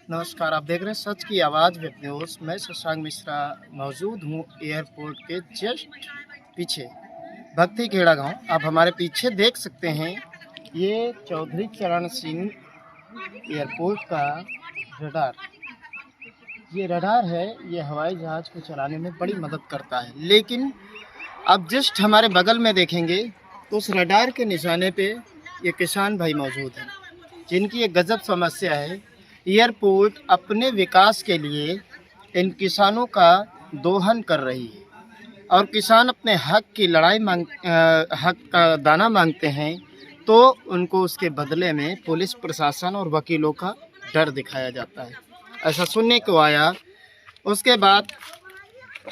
नमस्कार, आप देख रहे हैं सच की आवाज़ वेब न्यूज़। मैं शशांक मिश्रा मौजूद हूँ एयरपोर्ट के जस्ट पीछे भक्ति खेड़ा गांव। आप हमारे पीछे देख सकते हैं, ये चौधरी चरण सिंह एयरपोर्ट का रडार। ये रडार है, ये हवाई जहाज़ को चलाने में बड़ी मदद करता है। लेकिन अब जस्ट हमारे बगल में देखेंगे तो उस रडार के निशाने पे ये किसान भाई मौजूद हैं, जिनकी एक गजब समस्या है। एयरपोर्ट अपने विकास के लिए इन किसानों का दोहन कर रही है और किसान अपने हक की लड़ाई हक का दाना मांगते हैं तो उनको उसके बदले में पुलिस प्रशासन और वकीलों का डर दिखाया जाता है। ऐसा सुनने को आया। उसके बाद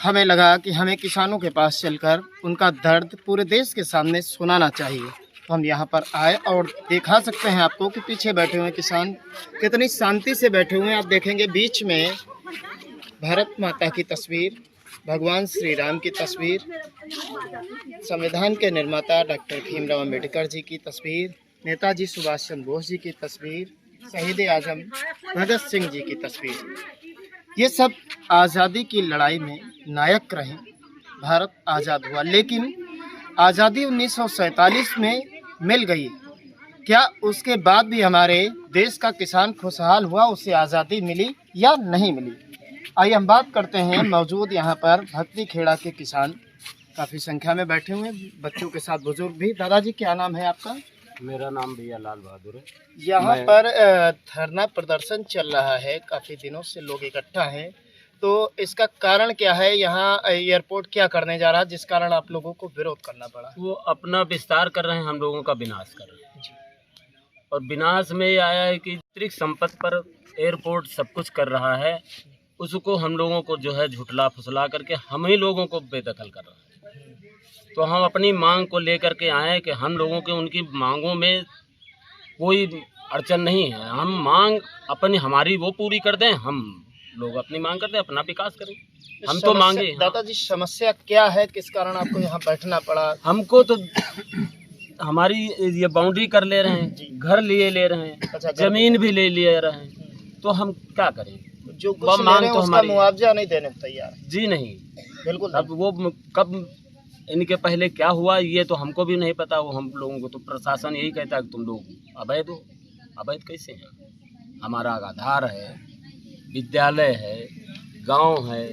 हमें लगा कि हमें किसानों के पास चलकर उनका दर्द पूरे देश के सामने सुनाना चाहिए। तो हम यहाँ पर आए और दिखा सकते हैं आपको कि पीछे बैठे हुए किसान कितनी शांति से बैठे हुए हैं। आप देखेंगे बीच में भारत माता की तस्वीर, भगवान श्री राम की तस्वीर, संविधान के निर्माता डॉक्टर भीमराव अम्बेडकर जी की तस्वीर, नेताजी सुभाष चंद्र बोस जी की तस्वीर, शहीद आजम भगत सिंह जी की तस्वीर। ये सब आज़ादी की लड़ाई में नायक रहे। भारत आज़ाद हुआ, लेकिन आज़ादी 1947 में मिल गई। क्या उसके बाद भी हमारे देश का किसान खुशहाल हुआ, उसे आज़ादी मिली या नहीं मिली? आइए हम बात करते हैं। मौजूद यहाँ पर भक्ति खेड़ा के किसान काफ़ी संख्या में बैठे हुए हैं, बच्चों के साथ बुजुर्ग भी। दादाजी, क्या नाम है आपका? मेरा नाम भैया लाल बहादुर है। यहाँ पर धरना प्रदर्शन चल रहा है, काफ़ी दिनों से लोग इकट्ठा हैं, तो इसका कारण क्या है? यहाँ एयरपोर्ट क्या करने जा रहा है जिस कारण आप लोगों को विरोध करना पड़ा? वो अपना विस्तार कर रहे हैं, हम लोगों का विनाश कर रहे हैं। और विनाश में ये आया है कि अतिरिक्त संपत्ति पर एयरपोर्ट सब कुछ कर रहा है, उसको हम लोगों को जो है झुटला फुसला करके हम ही लोगों को बेदखल कर रहा है। तो हम अपनी मांग को लेकर के आए कि हम लोगों के उनकी मांगों में कोई अड़चन नहीं है। हम मांग अपनी हमारी वो पूरी कर दें, हम लोग अपनी मांग करते हैं, अपना विकास करें। हम तो मांगे। दादाजी, समस्या क्या है, किस कारण आपको यहाँ बैठना पड़ा? हमको तो हमारी ये बाउंड्री कर ले रहे हैं, घर लिए ले रहे हैं, अच्छा, जमीन भी ले रहे हैं, तो हम क्या करें? जो कुछ ले रहे हैं उसका मुआवजा नहीं देने तैयार? जी नहीं, बिल्कुल। अब वो कब इनके पहले क्या हुआ ये तो हमको भी नहीं पता। वो हम लोगों को तो प्रशासन यही कहता है कि तुम लोग अवैध हो। अवैध कैसे हैं? हमारा आधार है, विद्यालय है, गांव है,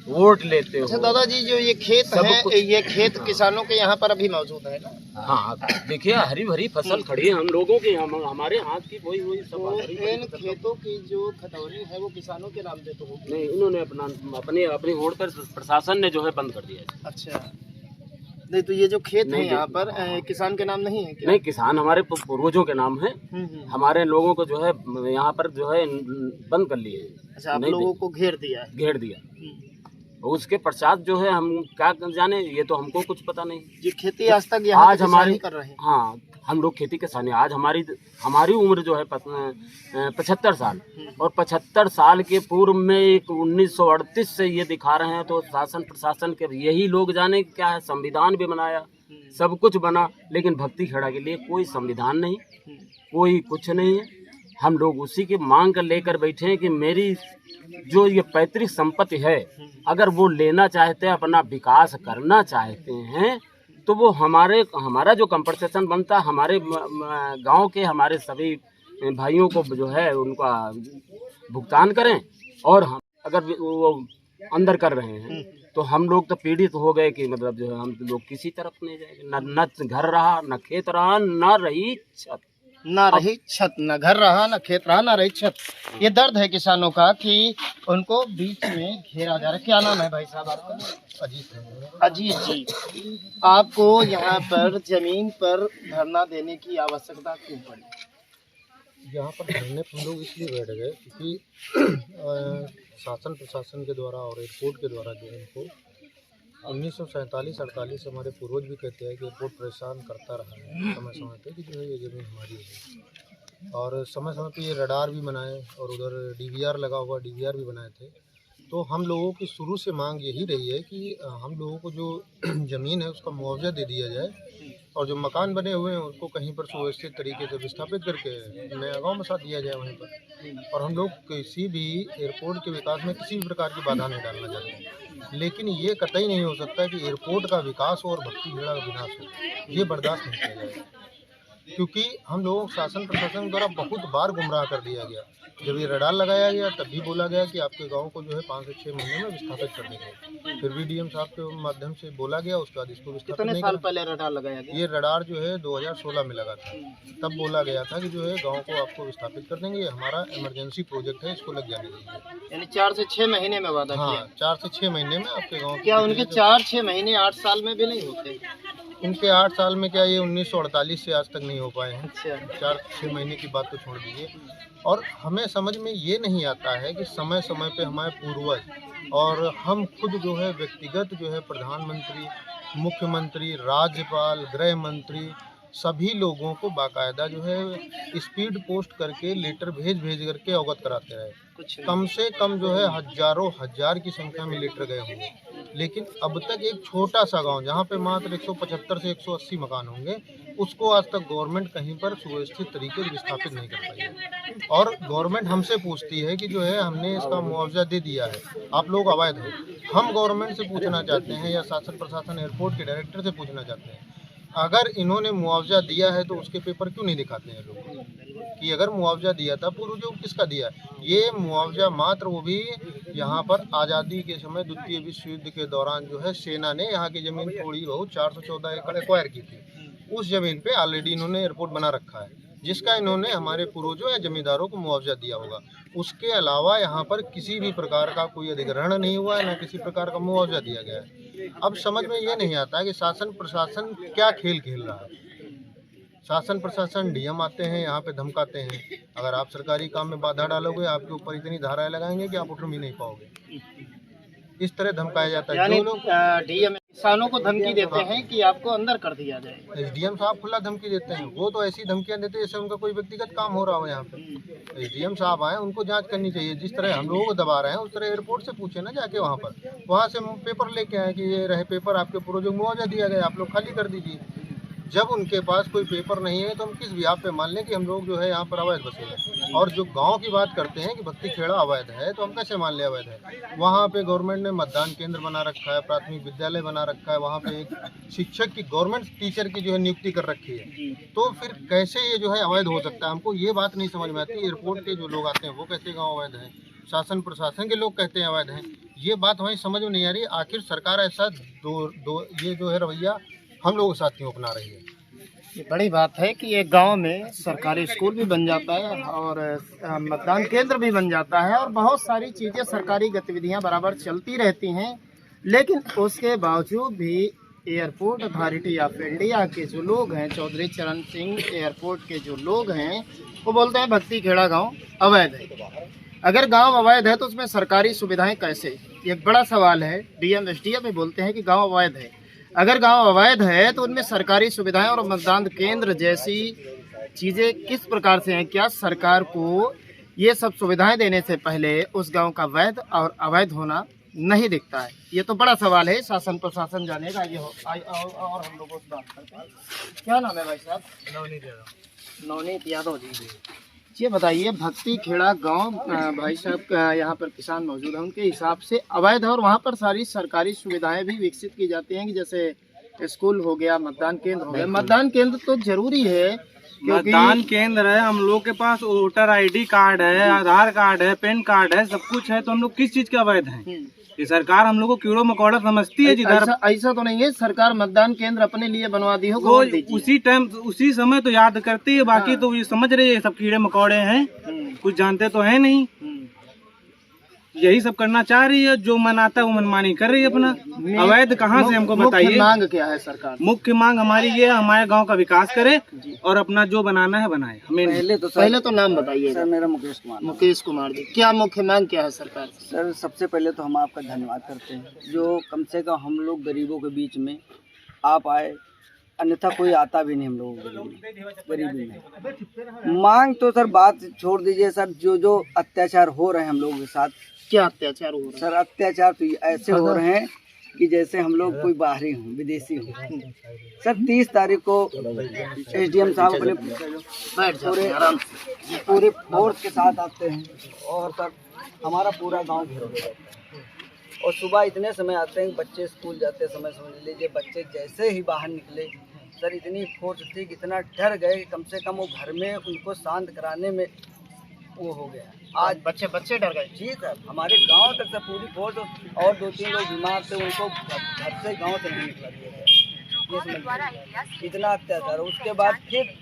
वोट लेते हो। अच्छा दादाजी, जो ये खेत है, ये खेत किसानों के यहाँ पर अभी मौजूद है ना? हाँ, देखिए हरी भरी फसल खड़ी है हम लोगों की, हमारे हाथ की वही सब। इन खेतों की जो खतौनी है वो किसानों के नाम पे तो होगी नहीं, इन्होंने अपनी होड़ पर प्रशासन ने जो है बंद कर दिया है। अच्छा, नहीं तो ये जो खेत है यहाँ पर किसान के नाम नहीं है क्या? नहीं, किसान हमारे पूर्वजों के नाम है। हमारे लोगों को जो है यहाँ पर जो है बंद कर लिए। अच्छा, आप लोगों को घेर दिया है? घेर दिया। उसके पश्चात जो है हम क्या जाने, ये तो हमको कुछ पता नहीं। ये खेती आज तक यहाँ आज हमारी कर रहे हैं? हाँ, हम लोग खेती किसानी। आज हमारी उम्र जो है 75 साल, और 75 साल के पूर्व में एक 1938 से ये दिखा रहे हैं। तो शासन प्रशासन के यही लोग जाने क्या है। संविधान भी बनाया, सब कुछ बना, लेकिन भक्ति खेड़ा के लिए कोई संविधान नहीं, कोई कुछ नहीं है। हम लोग उसी की मांग कर लेकर बैठे हैं कि मेरी जो ये पैतृक संपत्ति है, अगर वो लेना चाहते हैं, अपना विकास करना चाहते हैं, तो वो हमारा जो कंपनसेशन बनता है, हमारे गांव के हमारे सभी भाइयों को जो है उनका भुगतान करें। और हम अगर वो अंदर कर रहे हैं तो हम लोग तो पीड़ित हो गए कि मतलब जो है हम लोग किसी तरफ नहीं जाएंगे। न घर रहा, न खेत रहा, न रही छत। ना रही छत, न घर रहा, न खेत रहा, न रही छत। ये दर्द है किसानों का कि उनको बीच में घेरा जा रहा है। क्या नाम है भाई साहब आपका? अजीत। अजीत जी, आपको यहाँ पर जमीन पर धरना देने की आवश्यकता क्यों पड़ी? यहाँ पर धरने हम लोग इसलिए बैठ गए क्योंकि शासन प्रशासन के द्वारा और एयरपोर्ट के द्वारा जो है इनको 1947-48 से हमारे पूर्वज भी कहते हैं कि एयरपोर्ट परेशान करता रहा है समय समय पे कि जो है ये ज़मीन हमारी है। और समय समय पे ये रडार भी बनाए और उधर डीवीआर लगा हुआ डीवीआर भी बनाए थे। तो हम लोगों की शुरू से मांग यही रही है कि हम लोगों को जो ज़मीन है उसका मुआवजा दे दिया जाए और जो मकान बने हुए हैं उसको कहीं पर सुव्यवस्थित तरीके से विस्थापित करके नया गाँव बसा दिया जाए वहीं पर। और हम लोग किसी भी एयरपोर्ट के विकास में किसी भी प्रकार की बाधा नहीं डालना चाहते, लेकिन ये कतई नहीं हो सकता कि एयरपोर्ट का विकास हो और भक्ति खेड़ा का विनाश हो। ये बर्दाश्त नहीं किया जाएगा, क्योंकि हम लोगों को शासन प्रशासन द्वारा बहुत बार गुमराह कर दिया गया। जब ये रडार लगाया गया तब भी बोला गया कि आपके गांव को जो है 5 से 6 महीने में विस्थापित कर देंगे। फिर भी डीएम साहब के माध्यम से बोला गया, उसके बाद इसको विस्थापित कितने नहीं साल करा। पहले रडार लगाया गया? ये रडार जो है 2016 में लगा था। तब बोला गया था कि जो है गांव को आपको विस्थापित कर देंगे, हमारा इमरजेंसी प्रोजेक्ट है, इसको लग जाने दीजिए। यानी 4 से 6 महीने में वादा हाँ, किया। 4 से 6 महीने में आपके गाँव। क्या उनके 4-6 महीने 8 साल में भी नहीं होते? उनके 8 साल में क्या ये 1948 से आज तक नहीं हो पाए हैं। अच्छा। 4-6 महीने की बात तो छोड़ दीजिए। और हमें समझ में ये नहीं आता है कि समय समय पे हमारे पूर्वज और हम खुद जो है व्यक्तिगत जो है प्रधानमंत्री, मुख्यमंत्री, राज्यपाल, गृह मंत्री सभी लोगों को बाकायदा जो है स्पीड पोस्ट करके लेटर भेज करके अवगत कराते रहे। कम से कम जो है हजारों हजार की संख्या में लेटर गए होंगे, लेकिन अब तक एक छोटा सा गांव जहां पे मात्र 175 से 180 मकान होंगे, उसको आज तक गवर्नमेंट कहीं पर सुव्यवस्थित तरीके से विस्थापित नहीं कर पाई है। और गवर्नमेंट हमसे पूछती है कि जो है हमने इसका मुआवजा दे दिया है, आप लोग अवैध हैं। हम गवर्नमेंट से पूछना चाहते हैं या शासन प्रशासन एयरपोर्ट के डायरेक्टर से पूछना चाहते हैं, अगर इन्होंने मुआवजा दिया है तो उसके पेपर क्यों नहीं दिखाते हैं लोग कि अगर मुआवजा दिया था पूर्वजों को किसका दिया? ये मुआवजा मात्र वो भी यहाँ पर आज़ादी के समय द्वितीय विश्व युद्ध के दौरान जो है सेना ने यहाँ की ज़मीन थोड़ी बहुत 414 एकड़ एक्वायर की थी। उस ज़मीन पे ऑलरेडी इन्होंने एयरपोर्ट बना रखा है, जिसका इन्होंने हमारे पूर्वजों या जमींदारों को मुआवजा दिया होगा। उसके अलावा यहाँ पर किसी भी प्रकार का कोई अधिग्रहण नहीं हुआ है, न किसी प्रकार का मुआवजा दिया गया है। अब समझ में ये नहीं आता कि शासन प्रशासन क्या खेल खेल रहा है। शासन प्रशासन डीएम आते हैं यहाँ पे धमकाते हैं, अगर आप सरकारी काम में बाधा डालोगे आपके ऊपर इतनी धाराएं लगाएंगे कि आप उठ भी नहीं पाओगे। इस तरह धमकाया जाता है। यानी जो लोग डीएम किसानों को धमकी देते हैं कि आपको अंदर कर दिया जाए। एसडीएम साहब खुला धमकी देते हैं, वो तो ऐसी धमकियां देते हैं जैसे उनका कोई व्यक्तिगत काम हो रहा हो। यहाँ पे एसडीएम साहब आए, उनको जांच करनी चाहिए। जिस तरह हम लोगों को दबा रहे हैं उस तरह एयरपोर्ट से पूछे ना जाके, वहाँ से पेपर लेके आए कि ये रहे पेपर, आपके पूर्वजों को मुआवजा दिया गया, आप लोग खाली कर दीजिए। जब उनके पास कोई पेपर नहीं है तो हम किस बिहाफ पे मान लें कि हम लोग जो है यहाँ पर अवैध बसे हैं। और जो गांव की बात करते हैं कि भक्ति खेड़ा अवैध है, तो हम कैसे मान लें अवैध है? वहाँ पे गवर्नमेंट ने मतदान केंद्र बना रखा है, प्राथमिक विद्यालय बना रखा है, वहाँ पे एक शिक्षक की गवर्नमेंट टीचर की जो है नियुक्ति कर रखी है। तो फिर कैसे ये जो है अवैध हो सकता है? हमको ये बात नहीं समझ में आती। एयरपोर्ट के जो लोग आते हैं वो कहते हैं गाँव अवैध है, शासन प्रशासन के लोग कहते हैं अवैध है। ये बात हमें समझ में नहीं आ रही। आखिर सरकार ऐसा ये जो है रवैया हम लोगों के साथ क्यों अपना रही है? ये बड़ी बात है कि एक गांव में सरकारी स्कूल भी बन जाता है और मतदान केंद्र भी बन जाता है और बहुत सारी चीज़ें सरकारी गतिविधियां बराबर चलती रहती हैं, लेकिन उसके बावजूद भी एयरपोर्ट अथॉरिटी ऑफ इंडिया के जो लोग हैं, चौधरी चरण सिंह एयरपोर्ट के जो लोग हैं, वो बोलते हैं भक्ति खेड़ा गाँव अवैध है। अगर गाँव अवैध है तो उसमें सरकारी सुविधाएँ कैसे? ये एक बड़ा सवाल है। डीएम एसडीएम भी बोलते हैं कि गाँव अवैध है। अगर गांव अवैध है तो उनमें सरकारी सुविधाएं और मतदान केंद्र जैसी चीज़ें किस प्रकार से हैं? क्या सरकार को ये सब सुविधाएं देने से पहले उस गांव का वैध और अवैध होना नहीं दिखता है? ये तो बड़ा सवाल है, शासन प्रशासन जानेगा। ये और हम लोगों से बात करते हैं। क्या नाम है भाई साहब? नवनीत यादव जी। ये बताइए, भक्ति खेड़ा गांव भाई साहब यहाँ पर किसान मौजूद हैं, उनके हिसाब से अवैध है और वहाँ पर सारी सरकारी सुविधाएं भी विकसित की जाती हैं कि जैसे स्कूल हो गया, मतदान केंद्र हो गया। मतदान केंद्र तो जरूरी है, मतदान केंद्र है, हम लोग के पास वोटर आईडी कार्ड है, आधार कार्ड है, पैन कार्ड है, सब कुछ है, तो हम लोग किस चीज के अवैध हैं? ये सरकार हम लोग को कीड़ो मकोड़ा समझती है। जिधर ऐसा तो नहीं है सरकार मतदान केंद्र अपने लिए बनवा दी हो, वो उसी टाइम उसी समय तो याद करती है, बाकी तो ये समझ रही है सब कीड़े मकोड़े हैं, कुछ जानते तो है नहीं। यही सब करना चाह रही है, जो मन आता है वो मनमानी कर रही है अपना। अवैध कहाँ से हमको बताइए। मुख्य मांग क्या है सरकार? मुख्य मांग हमारी ये है, हमारे गांव का विकास करे और अपना जो बनाना है बनाए। पहले तो नाम बताइए। सर मेरा मुकेश कुमार। मुकेश कुमार जी, क्या मुख्य मांग क्या है सरकार? सर सबसे पहले तो हम आपका धन्यवाद करते हैं, जो कम से कम हम लोग गरीबों के बीच में आप आए, अन्यथा कोई आता भी नहीं हम लोगों के गरीबी में। मांग तो सर बात छोड़ दीजिए सर, जो अत्याचार हो रहे हैं हम लोगों के साथ। क्या अत्याचार हो रहा है? सर अत्याचार तो ऐसे हो रहे हैं कि जैसे हम लोग कोई बाहरी हूँ, विदेशी हूँ। सर 30 तारीख को एसडीएम साहब अपने पूरे फोर्स के साथ आते हैं और सर हमारा पूरा गांव घेर देता है। और सुबह इतने समय आते हैं, बच्चे स्कूल जाते समय समझ लीजिए बच्चे जैसे ही बाहर निकले सर इतनी फोर्स थी कि इतना डर गए कि कम से कम वो घर में उनको शांत कराने में वो हो गया। आज बच्चे डर गए। जी सर, हमारे गांव तक से पूरी फोर्स और 2-3 लोग बीमार थे, उनको घर से गांव से नहीं निकला दिया गया। इतना अत्याचार। उसके बाद फिर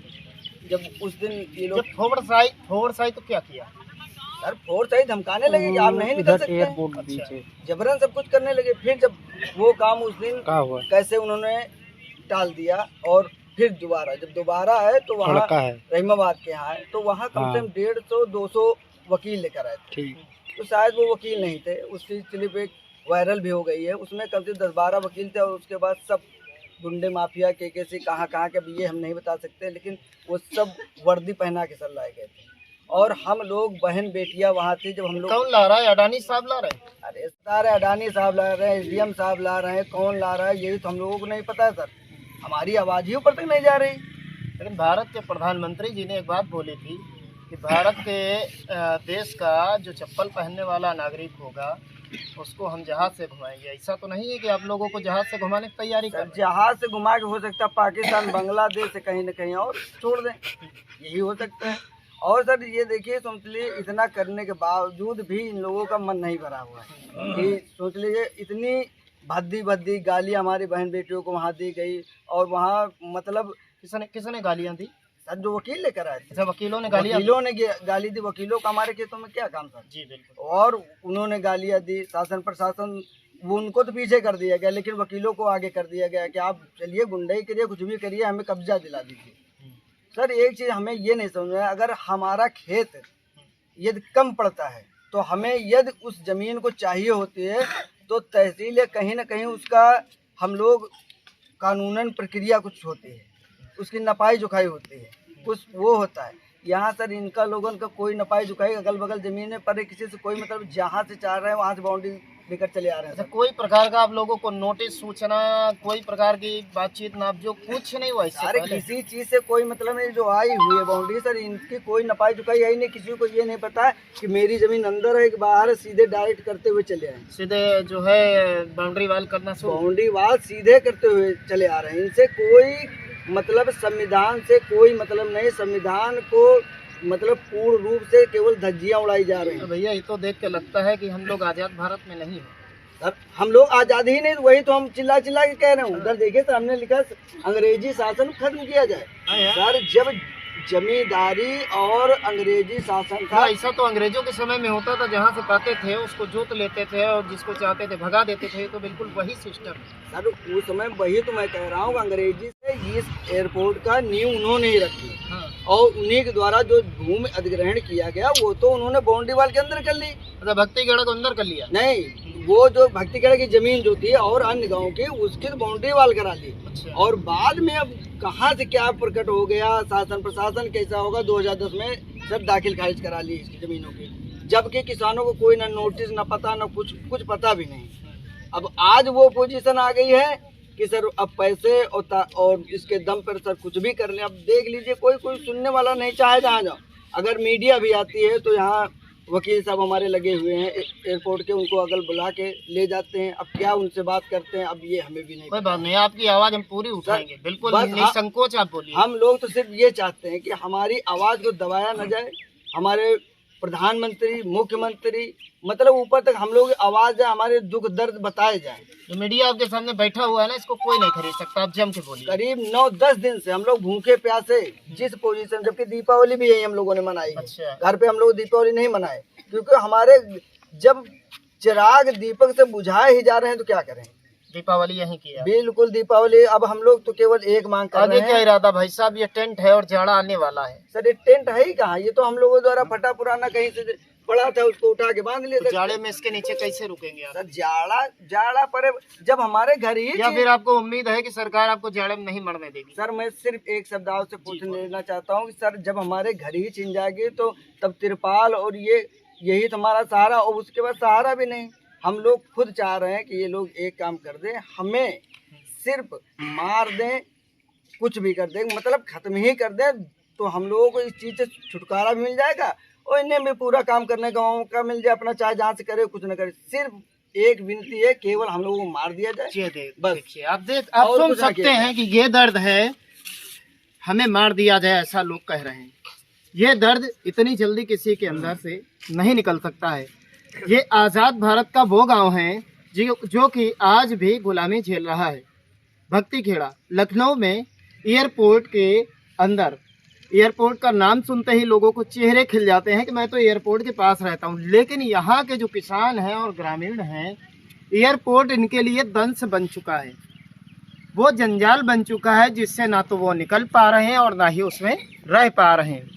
जब उस दिन ये लोग फोर्स आई तो क्या किया सर, फोर्स आई धमकाने लगे कि आप नहीं निकल सकते, अच्छा, जबरन सब कुछ करने लगे। फिर जब वो काम उस दिन कैसे उन्होंने टाल दिया और फिर जब दोबारा आए तो वहाँ रहीमाबाद के यहाँ आए तो वहाँ कम से कम 150-200 वकील लेकर आए थे। तो शायद वो वकील नहीं थे, उसकी क्लिप एक वायरल भी हो गई है, उसमें कम से 10-12 वकील थे और उसके बाद सब गुंडे माफिया के से कहाँ के, अब ये हम नहीं बता सकते, लेकिन वो सब वर्दी पहना के सर लाए गए थे। और हम लोग बहन बेटियां वहाँ थी। जब हम लोग कौन ला रहा है? अडानी साहब ला रहे हैं? अरे सारे अडानी साहब ला रहे हैं, एसडीएम साहब ला रहे हैं, कौन ला रहा है यही तो हम लोगों को नहीं पता है सर। हमारी आवाज़ ही ऊपर तक नहीं जा रही। लेकिन भारत के प्रधानमंत्री जी ने एक बात बोली थी कि भारत के देश का जो चप्पल पहनने वाला नागरिक होगा उसको हम जहाज से घुमाएंगे। ऐसा तो नहीं है कि आप लोगों को जहाज से घुमाने की तैयारी कर? जहाज से घुमा के हो सकता है पाकिस्तान बांग्लादेश से कहीं न कहीं और छोड़ दें, यही हो सकता है। और सर ये देखिए, सोच लीजिए इतना करने के बावजूद भी इन लोगों का मन नहीं भरा हुआ है कि सोच लीजिए इतनी भद्दी गाली हमारी बहन बेटियों को वहाँ दी गई। और वहाँ मतलब किसने गालियाँ दी सर? जो वकील लेकर आए थे। अच्छा, वकीलों ने गाली दी। वकीलों का हमारे खेतों में क्या काम सर? जी बिल्कुल। और उन्होंने गालियाँ दी। शासन प्रशासन वो उनको तो पीछे कर दिया गया, लेकिन वकीलों को आगे कर दिया गया कि आप चलिए गुंडाई करिए, कुछ भी करिए, हमें कब्जा दिला दीजिए। सर एक चीज़ हमें ये नहीं समझ में आया, अगर हमारा खेत यदि कम पड़ता है तो हमें यदि उस ज़मीन को चाहिए होती है तो तहसील या कहीं ना कहीं उसका हम लोग कानूनन प्रक्रिया कुछ होती है, उसकी नपाई जुकाई होती है, कुछ वो होता है। यहाँ सर इनका लोगों का कोई नपाई जुकाई, अगल बगल ज़मीनें पर किसी से कोई मतलब, जहाँ से चाह रहे हैं वहाँ से बाउंड्री लेकर चले आ रहे हैं। कोई प्रकार का आप लोगों को नोटिस, सूचना, कोई प्रकार की बातचीत ना, जो कुछ नहीं हुआ सारे किसी चीज़ से कोई मतलब नहीं। जो आई हुई है बाउंड्री सर, इनकी कोई नपाई चुकाई आई नहीं। किसी को ये नहीं पता कि मेरी ज़मीन अंदर है कि बाहर है, सीधे डायरेक्ट करते हुए चले आए, सीधे जो है बाउंड्री वाल करना, बाउंड्री वाल सीधे करते हुए चले आ रहे हैं। इनसे कोई मतलब संविधान से कोई मतलब नहीं, संविधान को मतलब पूर्ण रूप से केवल धज्जियां उड़ाई जा रही हैं। भैया ये तो देख के लगता है कि हम लोग आज़ाद भारत में नहीं हैं। सर हम लोग आज़ादी ही नहीं, वही तो हम चिल्ला के कह रहे हैं। उधर देखिए सर, हमने लिखा अंग्रेजी शासन खत्म किया जाए। सर जब जमींदारी और अंग्रेजी शासन था, ऐसा तो अंग्रेजों के समय में होता था, जहाँ से पाते थे उसको जोत लेते थे और जिसको चाहते थे भगा देते थे। तो बिल्कुल वही सिस्टम सर उस समय वही तो मैं कह रहा हूँ, अंग्रेजी से इस एयरपोर्ट का नींव उन्होंने ही रखी। हाँ। और उन्हीं के द्वारा जो भूमि अधिग्रहण किया गया वो तो उन्होंने बाउंड्री वाल के अंदर कर ली। अच्छा, भक्तिगढ़ को अंदर कर लिया? नहीं, वो जो भक्तिगढ़ की जमीन जो थी और अन्य गाँव की, उसकी तो बाउंड्री वाल करा ली। अच्छा। और बाद में अब कहाँ से क्या प्रकट हो गया, शासन प्रशासन कैसा होगा, 2010 में सब दाखिल खारिज करा ली इसकी जमीनों की, जबकि किसानों को कोई ना नोटिस, ना पता, ना कुछ पता भी नहीं। अब आज वो पोजीशन आ गई है कि सर अब पैसे और इसके दम पर सर कुछ भी कर लें। अब देख लीजिए, कोई सुनने वाला नहीं, चाहे जहाँ जाओ। अगर मीडिया भी आती है तो यहाँ वकील साहब हमारे लगे हुए हैं एयरपोर्ट के, उनको अगल बुला के ले जाते हैं। अब क्या उनसे बात करते हैं, अब ये हमें भी नहीं। कोई बात नहीं, आपकी आवाज़ हम पूरी उठाएंगे, बिल्कुल निसंकोच आप बोलिए। हम लोग तो सिर्फ ये चाहते हैं कि हमारी आवाज़ को दबाया न जाए। हमारे प्रधानमंत्री, मुख्यमंत्री, मतलब ऊपर तक हम लोग आवाज़ है, हमारे दुख दर्द बताए जाए। जो मीडिया आपके सामने बैठा हुआ है ना, इसको कोई नहीं खरीद सकता, आप जम के बोलिए। करीब 9-10 दिन से हम लोग भूखे प्यासे जिस पोजीशन, जबकि दीपावली भी यही हम लोगों ने मनाई। अच्छा। घर पे हम लोग दीपावली नहीं मनाए, क्योंकि हमारे जब चिराग दीपक से बुझाए ही जा रहे हैं तो क्या करें। दीपावली यहीं किया? बिल्कुल दीपावली। अब हम लोग तो केवल एक मांग कर रहे हैं। क्या इरादा भाई साहब? ये टेंट है और जाड़ा आने वाला है। सर ये टेंट है ही कहाँ, ये तो हम लोगों द्वारा फटा पुराना कहीं से पड़ा था, उसको उठा के बांध लिया। तो जाड़े में इसके नीचे कैसे रुकेंगे आप? सर जाड़ा पर जब हमारे घर ही, या फिर आपको उम्मीद है कि सरकार आपको जाड़े में नहीं मरने देगी? सर मैं सिर्फ एक शब्द आपसे पूछ लेना चाहता हूँ कि सर जब हमारे घर ही छिन जाएगी तो तब तिरपाल और यही तो हमारा सहारा, और उसके बाद सहारा भी नहीं। हम लोग खुद चाह रहे हैं कि ये लोग एक काम कर दें, हमें सिर्फ मार दें, कुछ भी कर दें, मतलब ख़त्म ही कर दें, तो हम लोगों को इस चीज़ से छुटकारा भी मिल जाएगा और इन्हें भी पूरा काम करने का मौका मिल जाए, अपना चाहे जहाँ से करे कुछ न करे। सिर्फ एक विनती है, केवल हम लोगों को मार दिया जाए बस। देखिए आप सुन सकते हैं कि ये दर्द है, हमें मार दिया जाए ऐसा लोग कह रहे हैं। ये दर्द इतनी जल्दी किसी के अंदर से नहीं निकल सकता है। ये आज़ाद भारत का वो गांव है जो कि आज भी गुलामी झेल रहा है। भक्ति खेड़ा लखनऊ में एयरपोर्ट के अंदर, एयरपोर्ट का नाम सुनते ही लोगों को चेहरे खिल जाते हैं कि मैं तो एयरपोर्ट के पास रहता हूं। लेकिन यहाँ के जो किसान हैं और ग्रामीण हैं, एयरपोर्ट इनके लिए दंश बन चुका है, वो जंजाल बन चुका है, जिससे ना तो वो निकल पा रहे हैं और ना ही उसमें रह पा रहे हैं।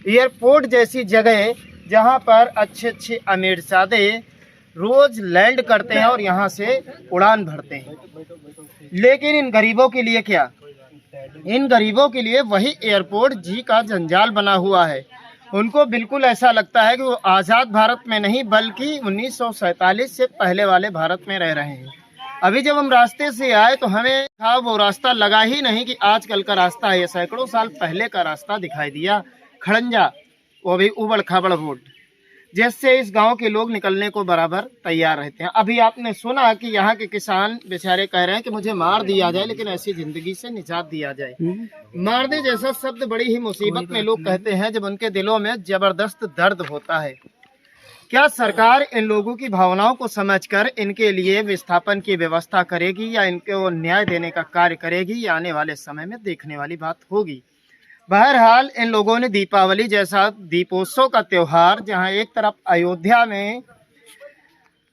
एयरपोर्ट जैसी जगह जहाँ पर अच्छे अच्छे अमीरजादे रोज लैंड करते हैं और यहाँ से उड़ान भरते हैं, लेकिन इन गरीबों के लिए क्या? इन गरीबों के लिए वही एयरपोर्ट जी का जंजाल बना हुआ है। उनको बिल्कुल ऐसा लगता है कि वो आज़ाद भारत में नहीं बल्कि 1947 से पहले वाले भारत में रह रहे हैं। अभी जब हम रास्ते से आए तो हमें था वो रास्ता लगा ही नहीं कि आजकल का रास्ता है, ये सैकड़ों साल पहले का रास्ता दिखाई दिया, खड़ंजा, वो भी उबड़ खाबड़ रोड, जिससे इस गांव के लोग निकलने को बराबर तैयार रहते हैं। अभी आपने सुना कि यहाँ के किसान बेचारे कह रहे हैं कि मुझे मार दिया जाए, लेकिन ऐसी जिंदगी से निजात दिया जाए। मारने जैसा शब्द बड़ी ही मुसीबत में लोग कहते हैं जब उनके दिलों में जबरदस्त दर्द होता है। क्या सरकार इन लोगों की भावनाओं को समझकर इनके लिए विस्थापन की व्यवस्था करेगी या इनको न्याय देने का कार्य करेगी, या आने वाले समय में देखने वाली बात होगी। बहरहाल इन लोगों ने दीपावली जैसा दीपोत्सव का त्योहार, जहां एक तरफ अयोध्या में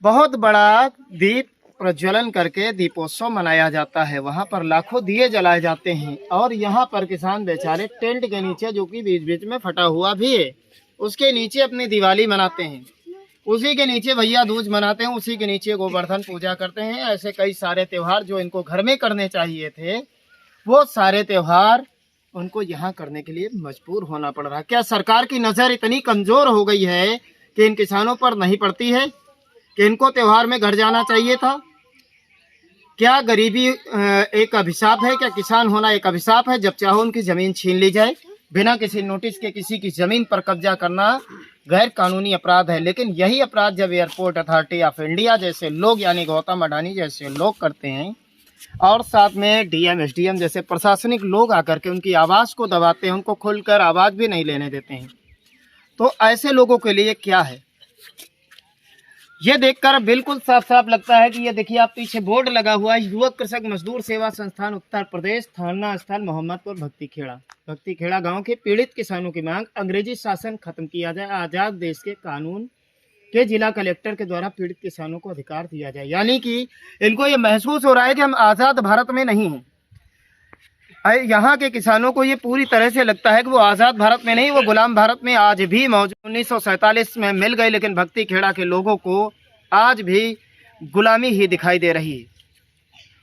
बहुत बड़ा दीप प्रज्वलन करके दीपोत्सव मनाया जाता है, वहां पर लाखों दिए जलाए जाते हैं, और यहाँ पर किसान बेचारे टेंट के नीचे, जो कि बीच बीच में फटा हुआ भी है, उसके नीचे अपनी दिवाली मनाते हैं, उसी के नीचे भैया दूज मनाते हैं, उसी के नीचे गोवर्धन पूजा करते हैं। ऐसे कई सारे त्योहार जो इनको घर में करने चाहिए थे, वो सारे त्योहार उनको यहाँ करने के लिए मजबूर होना पड़ रहा है। क्या सरकार की नज़र इतनी कमज़ोर हो गई है कि इन किसानों पर नहीं पड़ती है कि इनको त्योहार में घर जाना चाहिए था? क्या गरीबी एक अभिशाप है? क्या किसान होना एक अभिशाप है? जब चाहो उनकी ज़मीन छीन ली जाए, बिना किसी नोटिस के किसी की ज़मीन पर कब्जा करना गैर कानूनी अपराध है। लेकिन यही अपराध जब एयरपोर्ट अथॉरिटी ऑफ इंडिया जैसे लोग, यानी गौतम अडानी जैसे लोग करते हैं, और साथ में डीएम एसडीएम जैसे प्रशासनिक लोग आकर के उनकी आवाज़ को दबाते हैं, उनको खुलकर आवाज़ भी नहीं लेने देते हैं, तो ऐसे लोगों के लिए क्या है? ये देखकर बिल्कुल साफ साफ लगता है कि ये देखिए आप पीछे बोर्ड लगा हुआ है, युवक कृषक मजदूर सेवा संस्थान उत्तर प्रदेश, थाना स्थल मोहम्मदपुर, भक्ति खेड़ा। भक्ति खेड़ा गाँव के पीड़ित किसानों की मांग, अंग्रेजी शासन खत्म किया जाए, आज़ाद देश के कानून के जिला कलेक्टर के द्वारा पीड़ित किसानों को अधिकार दिया जाए। यानी कि इनको ये महसूस हो रहा है कि हम आज़ाद भारत में नहीं हैं। यहाँ के किसानों को ये पूरी तरह से लगता है कि वो आज़ाद भारत में नहीं, वो गुलाम भारत में आज भी मौजूद। 1947 में मिल गए, लेकिन भक्ति खेड़ा के लोगों को आज भी गुलामी ही दिखाई दे रही है।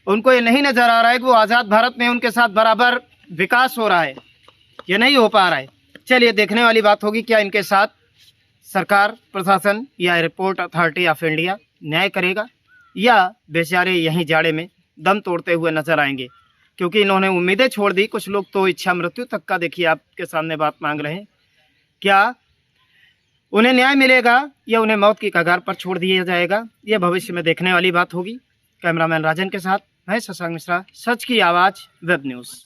उनको ये नहीं नज़र आ रहा है कि वो आज़ाद भारत में उनके साथ बराबर विकास हो रहा है, ये नहीं हो पा रहा है। चलिए देखने वाली बात होगी क्या इनके साथ सरकार, प्रशासन या एयरपोर्ट अथॉरिटी ऑफ इंडिया न्याय करेगा, या बेचारे यहीं जाड़े में दम तोड़ते हुए नजर आएंगे, क्योंकि इन्होंने उम्मीदें छोड़ दी। कुछ लोग तो इच्छा मृत्यु तक का, देखिए आपके सामने बात मांग रहे हैं। क्या उन्हें न्याय मिलेगा या उन्हें मौत की कगार पर छोड़ दिया जाएगा? यह भविष्य में देखने वाली बात होगी। कैमरामैन राजन के साथ मैं शशांक मिश्रा, सच की आवाज़ वेब न्यूज़।